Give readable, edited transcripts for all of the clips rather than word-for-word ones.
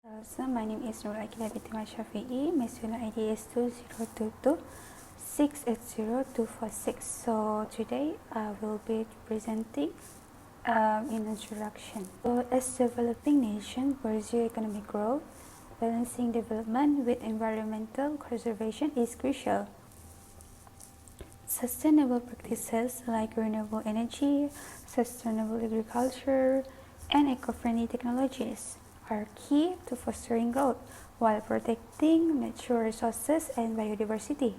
So my name is NURUL binti SHAFIE. My student ID is 2022680246. So today I will be presenting in introduction. So as developing nation pursue economic growth, balancing development with environmental conservation is crucial. Sustainable practices like renewable energy, sustainable agriculture, and eco-friendly technologies are key to fostering growth while protecting natural resources and biodiversity.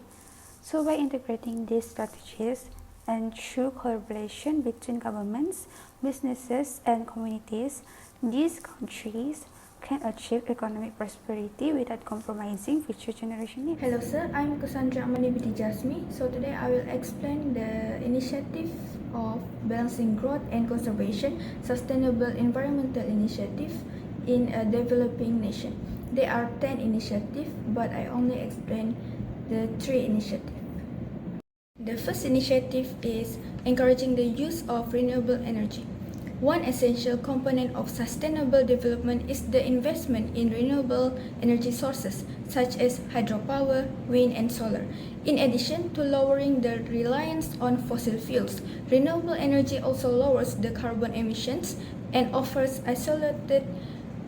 So by integrating these strategies and through collaboration between governments, businesses, and communities, these countries can achieve economic prosperity without compromising future generation needs. Hello sir, I'm Qusandria Amaniee binti JASMEE. So today I will explain the initiative of balancing growth and conservation, sustainable environmental initiative in a developing nation. There are 10 initiatives, but I only explain the 3 initiatives. The first initiative is encouraging the use of renewable energy. One essential component of sustainable development is the investment in renewable energy sources such as hydropower, wind, and solar. In addition to lowering the reliance on fossil fuels, renewable energy also lowers the carbon emissions and offers isolated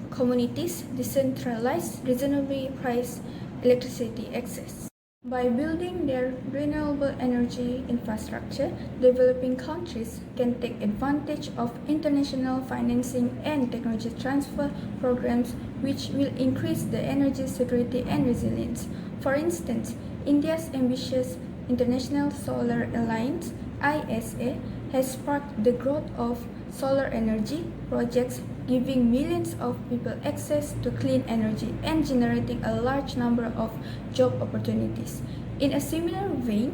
communities decentralized, reasonably priced electricity access. By building their renewable energy infrastructure, developing countries can take advantage of international financing and technology transfer programs which will increase the energy security and resilience. For instance, India's ambitious International Solar Alliance (ISA) has sparked the growth of solar energy projects, giving millions of people access to clean energy and generating a large number of job opportunities. In a similar vein,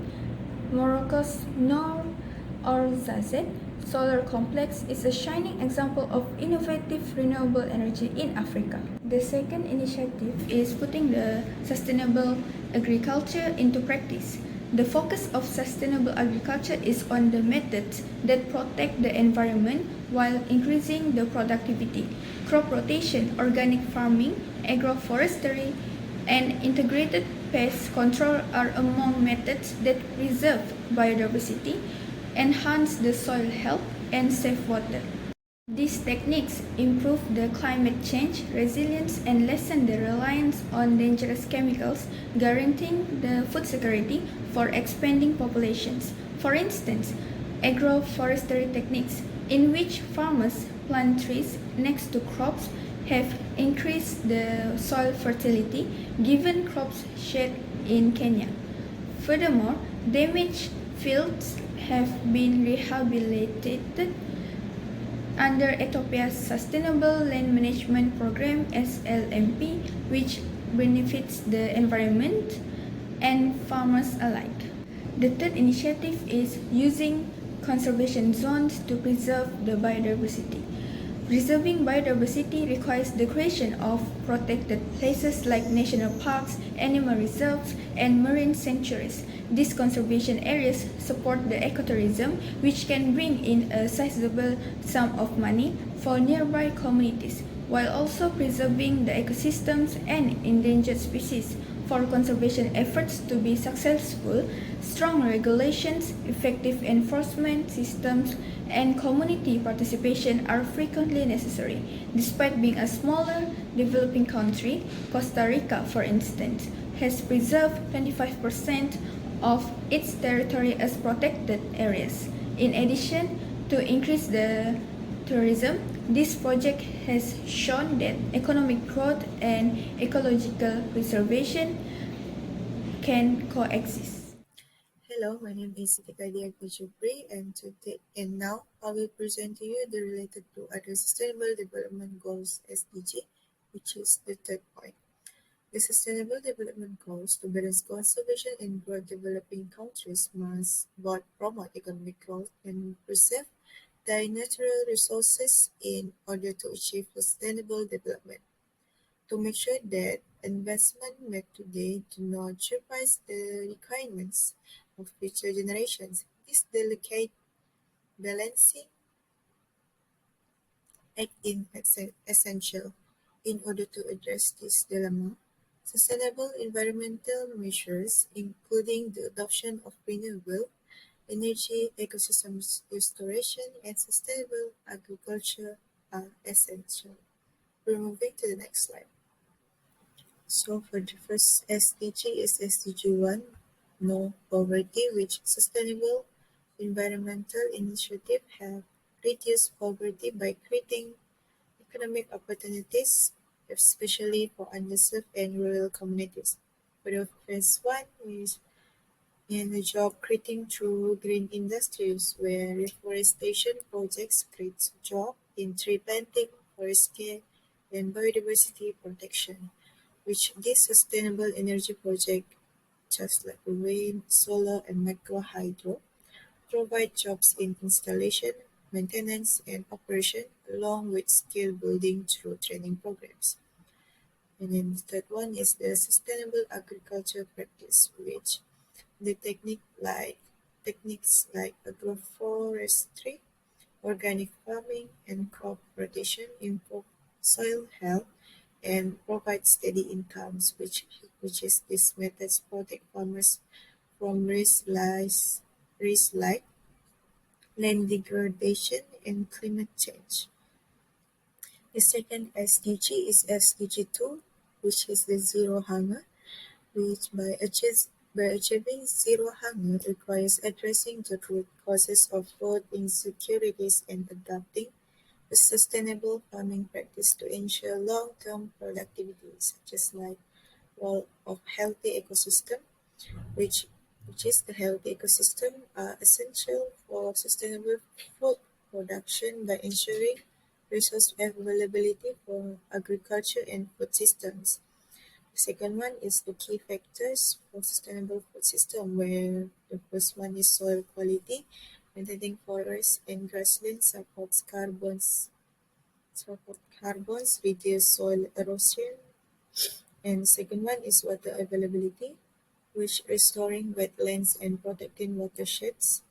Morocco's Noor al-Zazet solar complex is a shining example of innovative renewable energy in Africa. The second initiative is putting the sustainable agriculture into practice. The focus of sustainable agriculture is on the methods that protect the environment while increasing the productivity. Crop rotation, organic farming, agroforestry, and integrated pest control are among methods that preserve biodiversity, enhance the soil health, and save water. These techniques improve the climate change resilience and lessen the reliance on dangerous chemicals, guaranteeing the food security for expanding populations. For instance, agroforestry techniques, in which farmers plant trees next to crops, have increased the soil fertility, given crops shade in Kenya. Furthermore, damaged fields have been rehabilitated under Ethiopia's Sustainable Land Management Program (SLMP), which benefits the environment and farmers alike. The third initiative is using conservation zones to preserve the biodiversity. Preserving biodiversity requires the creation of protected places like national parks, animal reserves, and marine sanctuaries. These conservation areas support the ecotourism, which can bring in a sizable sum of money for nearby communities, while also preserving the ecosystems and endangered species. For conservation efforts to be successful, strong regulations, effective enforcement systems, and community participation are frequently necessary. Despite being a smaller, developing country, Costa Rica, for instance, has preserved 25% of its territory as protected areas. In addition to increase the tourism, this project has shown that economic growth and ecological preservation can coexist. Hello, my name is KHADIJAH JUPRI, and now I will present to you the related to other Sustainable Development Goals (SDG), which is the third point. The Sustainable Development Goals to balance conservation and growth developing countries must both promote economic growth and preserve their natural resources in order to achieve sustainable development. To make sure that investment made today do not jeopardize the requirements of future generations, this delicate balancing act is essential. In order to address this dilemma, sustainable environmental measures, including the adoption of renewable energy, ecosystem restoration, and sustainable agriculture, are essential. We're moving to the next slide. So for the first SDG is SDG 1, no poverty, which sustainable environmental initiative have reduced poverty by creating economic opportunities, especially for underserved and rural communities. For the first one is in the job creating through green industries, where reforestation projects create jobs in tree planting, forest care, and biodiversity protection, which this sustainable energy project, just like wind, solar, and micro hydro, provide jobs in installation, maintenance, and operation, along with skill building through training programs. And then the third one is the sustainable agriculture practice, which the techniques like agroforestry, organic farming, and crop rotation improve soil health and provide steady incomes, which is these methods protect farmers from risks like land degradation and climate change. The second SDG is SDG 2, which is the zero hunger, which by achieving zero hunger requires addressing the root causes of food insecurities and adopting a sustainable farming practice to ensure long-term productivity, such as like role of healthy ecosystem, which which is the healthy ecosystem are essential for sustainable food production by ensuring resource availability for agriculture and food systems. The second one is the key factors for sustainable food system, where the first one is soil quality. Maintaining forests and grasslands support carbons, reduce soil erosion. And the second one is water availability, which restoring wetlands and protecting watersheds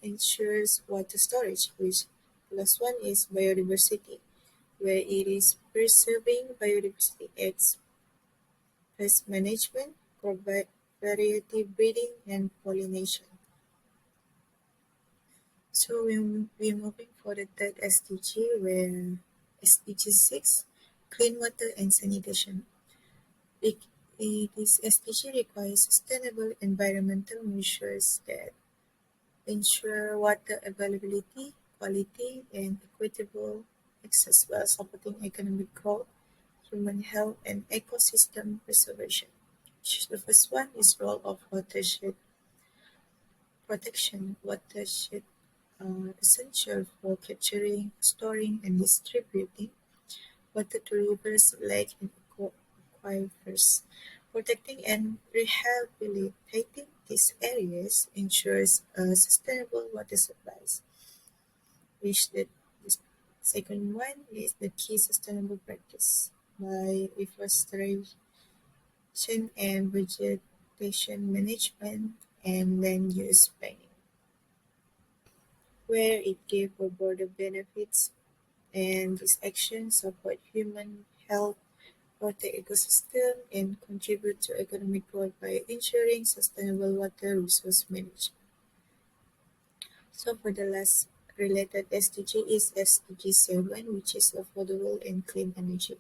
ensures water storage, which the last one is biodiversity, where it is preserving biodiversity aids pest management, provide variety breeding, and pollination. So we're moving for the third SDG, where SDG 6, clean water and sanitation. This SDG requires sustainable environmental measures that ensure water availability, quality, and equitable access while supporting economic growth, human health, and ecosystem preservation. The first one is role of watershed protection. Watershed are essential for capturing, storing, and distributing water to rivers, lakes, and aquifers. Protecting and rehabilitating these areas ensures a sustainable water supplies. The second one is the key sustainable practice by reforestation and vegetation management and land use planning, where it gave a broader benefits, and these actions support human health, protect ecosystem, and contribute to economic growth by ensuring sustainable water resource management. So for the last related SDG is SDG 7, which is affordable and clean energy.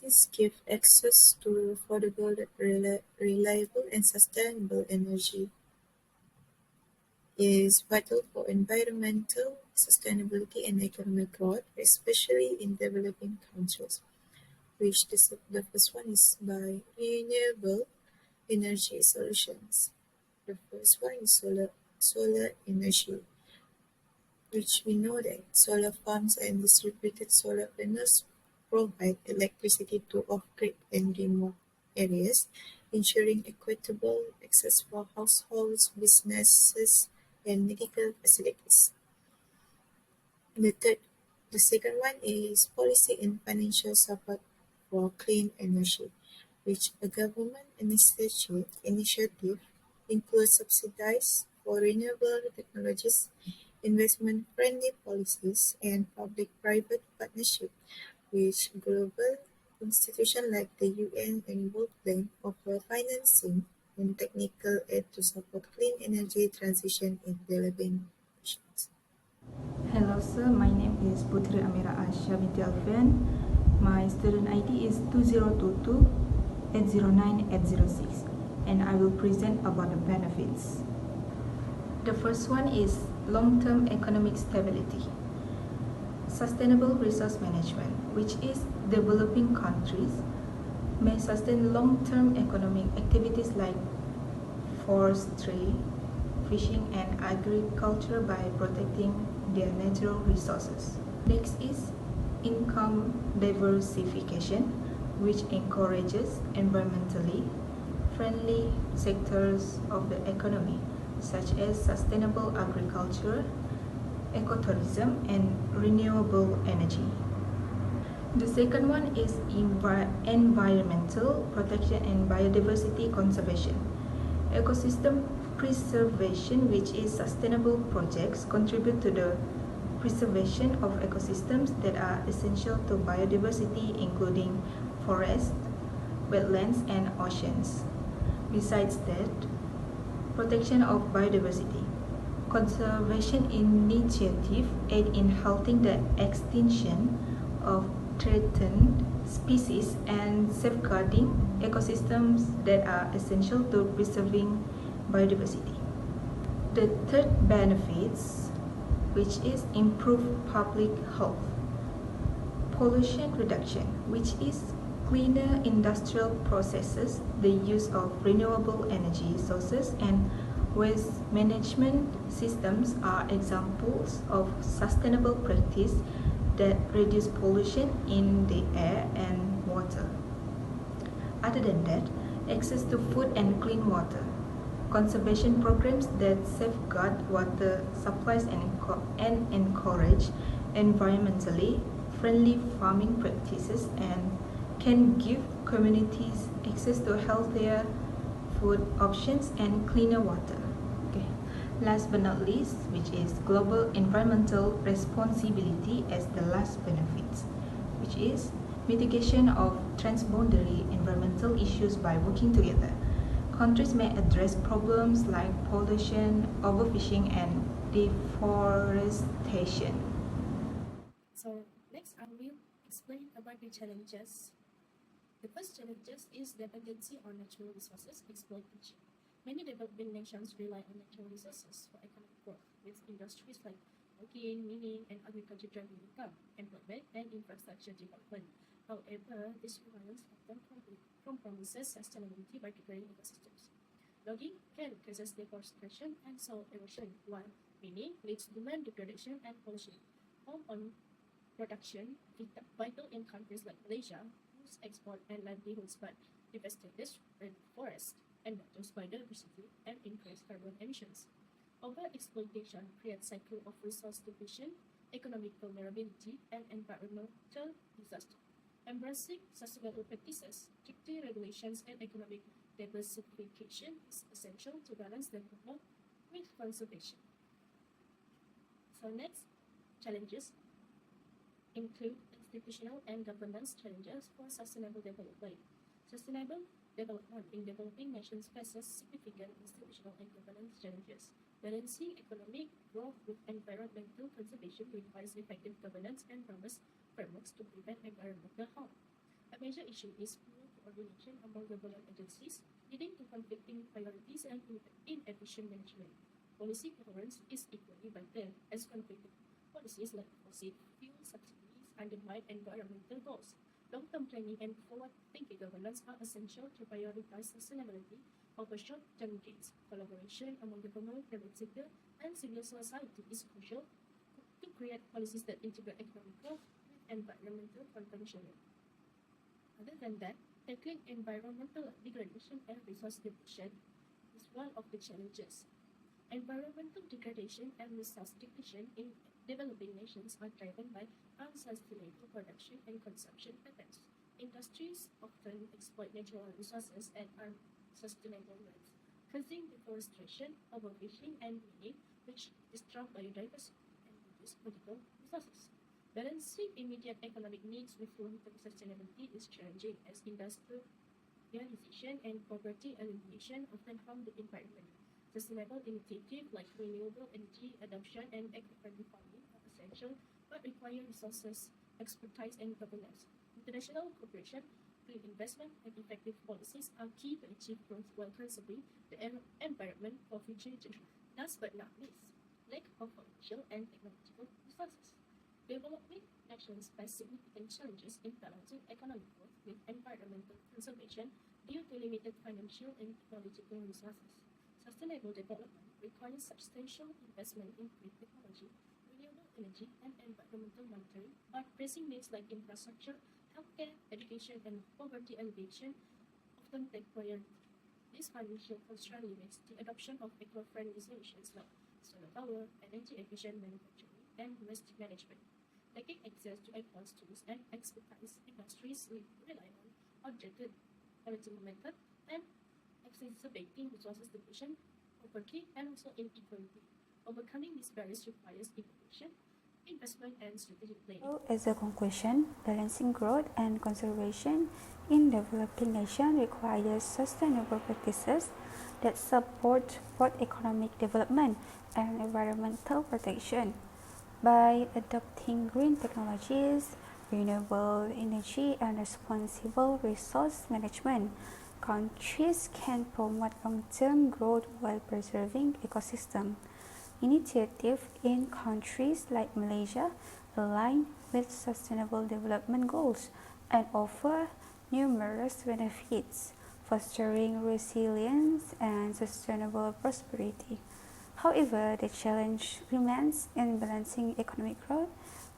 This gives access to affordable, reliable, and sustainable energy is vital for environmental sustainability and economic growth, especially in developing countries. Which the first one is by renewable energy solutions. The first one is solar energy, which we know that solar farms and distributed solar panels provide electricity to off-grid and remote areas, ensuring equitable access for households, businesses, and medical facilities. The second one is policy and financial support for clean energy, which a government initiative includes subsidies for renewable technologies, investment-friendly policies, and public-private partnership, which global institutions like the UN and World Bank offer financing and technical aid to support clean energy transition in developing nations. Hello sir, my name is Putri AMIERAH ASYA binti Alfian. My student ID is 2022-809-806 and I will present about the benefits. The first one is long-term economic stability. Sustainable resource management, which is developing countries may sustain long-term economic activities like forestry, fishing and agriculture by protecting their natural resources. Next is income diversification, which encourages environmentally friendly sectors of the economy, such as sustainable agriculture, ecotourism, and renewable energy. The second one is environmental protection and biodiversity conservation. Ecosystem preservation, which is sustainable projects, contribute to the preservation of ecosystems that are essential to biodiversity, including forests, wetlands, and oceans. Besides that, protection of biodiversity. Conservation initiative aid in halting the extinction of threatened species and safeguarding ecosystems that are essential to preserving biodiversity. The third benefits, which is improved public health. Pollution reduction, which is cleaner industrial processes, the use of renewable energy sources, and waste management systems are examples of sustainable practice that reduce pollution in the air and water. Other than that, access to food and clean water, conservation programs that safeguard water supplies and encourage environmentally friendly farming practices and can give communities access to healthier food options and cleaner water. Okay. Last but not least, which is global environmental responsibility as the last benefits, which is mitigation of transboundary environmental issues by working together. Countries may address problems like pollution, overfishing, and deforestation. So next I will explain about the challenges. The first challenges is dependency on natural resources exploitation. Many developing nations rely on natural resources for economic growth, with industries like mining, and agriculture driving income, employment, and infrastructure development. However, this reliance often compromises sustainability by degrading ecosystems. Logging can cause deforestation and soil erosion, while mining leads to land degradation and pollution. Home on production vital in countries like Malaysia, whose export and livelihoods but devastated forests and battles biodiversity and increase carbon emissions. Overexploitation creates cycle of resource depletion, economic vulnerability, and environmental disaster. Embracing sustainable practices, stricter regulations, and economic diversification is essential to balance development with conservation. So next, challenges include institutional and governance challenges for sustainable development. Sustainable development in developing nations faces significant institutional and governance challenges. Balancing economic growth with environmental conservation requires effective governance and robust frameworks to prevent environmental harm. A major issue is poor coordination among government agencies, leading to conflicting priorities and inefficient management. Policy coherence is equally vital, as conflicting policies like fossil fuel subsidies undermine environmental goals. Long-term planning and forward-thinking governance are essential to prioritize sustainability over short-term gains. Collaboration among government, private sector, and civil society is crucial to create policies that integrate economic growth with environmental conservation. Other than that, tackling environmental degradation and resource depletion is one of the challenges. Environmental degradation and resource depletion in developing nations are driven by unsustainable production and consumption patterns. Industries often exploit natural resources at unsustainable rates, causing deforestation, overfishing, and mining, which disrupt biodiversity and reduce political resources. Balancing immediate economic needs with long-term sustainability is challenging as industrialization and poverty alleviation often harm the environment. Sustainable initiatives like renewable energy adoption and eco-friendly farming are essential but require resources, expertise, and governance. International cooperation, clean investment, and effective policies are key to achieve growth while conserving the environment for future generations. Last but not least, lack of financial and technological resources. Developing nations face significant challenges in balancing economic growth with environmental conservation due to limited financial and technological resources. Sustainable development requires substantial investment in green technology, renewable energy, and environmental monitoring, but pressing needs like infrastructure, healthcare, education, and poverty alleviation often take priority. This financial constraint limits the adoption of eco-friendly solutions like solar power, energy-efficient manufacturing, and waste management. Lacking access to advanced tools and expertise, industries rely on outdated original method and exacerbating resources depletion, poverty, and also inequality. Overcoming these barriers requires innovation, investment, and strategic planning. So, as a conclusion, balancing growth and conservation in developing nations requires sustainable practices that support both economic development and environmental protection. By adopting green technologies, renewable energy, and responsible resource management, countries can promote long-term growth while preserving ecosystem. Initiatives in countries like Malaysia align with sustainable development goals and offer numerous benefits, fostering resilience and sustainable prosperity. However, the challenge remains in balancing economic growth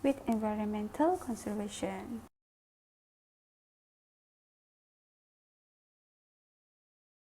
with environmental conservation.